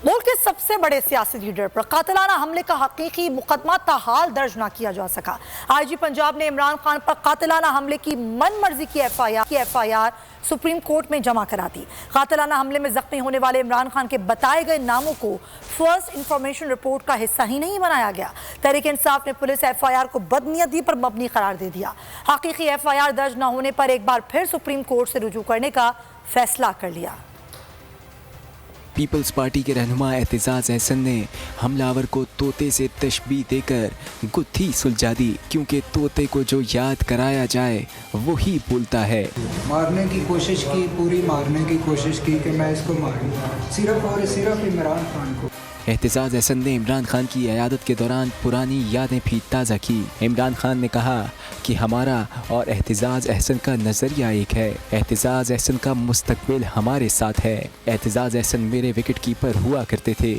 मुल्क के सबसे बड़े सियासी लीडर पर कातिलाना हमले का हकीकी मुकदमा ताहाल दर्ज न किया जा सका। आईजी पंजाब ने इमरान खान पर कातिलाना हमले की मनमर्जी की एफआईआर सुप्रीम कोर्ट में जमा करा दी। कातिलाना हमले में जख्मी होने वाले इमरान खान के बताए गए नामों को फर्स्ट इंफॉर्मेशन रिपोर्ट का हिस्सा ही नहीं बनाया गया। तहरीक इंसाफ ने पुलिस एफआईआर को बदनीयती पर मबनी करार दे दिया। हकीकी एफआईआर दर्ज न होने पर एक बार फिर सुप्रीम कोर्ट से रुजू करने का फैसला कर लिया। पीपल्स पार्टी के रहनुमा एहतिजाज अहसन ने हमलावर को तोते से तशबीह देकर गुत्थी सुलझा दी, क्योंकि तोते को जो याद कराया जाए वो ही भूलता है। मारने की कोशिश की, पूरी मारने की कोशिश की कि मैं इसको मारूं, सिर्फ और सिर्फ इमरान खान को। एहतिजाज अहसन ने इमरान खान की अयादत के दौरान पुरानी यादें भी ताज़ा की। इमरान खान ने कहा कि हमारा और एहतिजाज अहसन का नज़रिया एक है। एहतिजाज अहसन का मुस्तकबिल हमारे साथ है। एहतिजाज अहसन मेरे विकेट कीपर हुआ करते थे।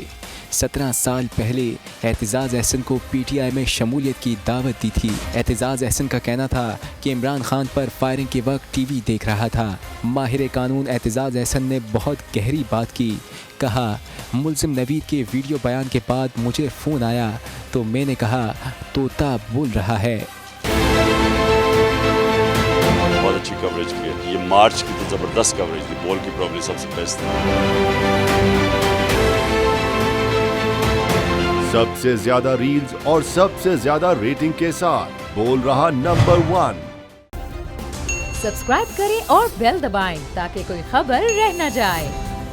17 साल पहले एहतिजाज अहसन को पीटीआई में शमूलियत की दावत दी थी। एहतिजाज अहसन का कहना था कि इमरान खान पर फायरिंग के वक्त टीवी देख रहा था। माहिर कानून एहतिजाज अहसन ने बहुत गहरी बात की। कहा, मुल्ज़िम नवीद के वीडियो बयान के बाद मुझे फ़ोन आया तो मैंने कहा तोता बोल रहा है। बहुत अच्छी कवरेज की, ये मार्च की तो ज़बरदस्त कवरेज थी, बॉल की प्रॉब्लम सबसे बेस्ट थी। सबसे ज्यादा रील्स और सबसे ज्यादा रेटिंग के साथ बोल रहा नंबर 1। सब्सक्राइब करें और बेल दबाएं ताकि कोई खबर रह न जाए।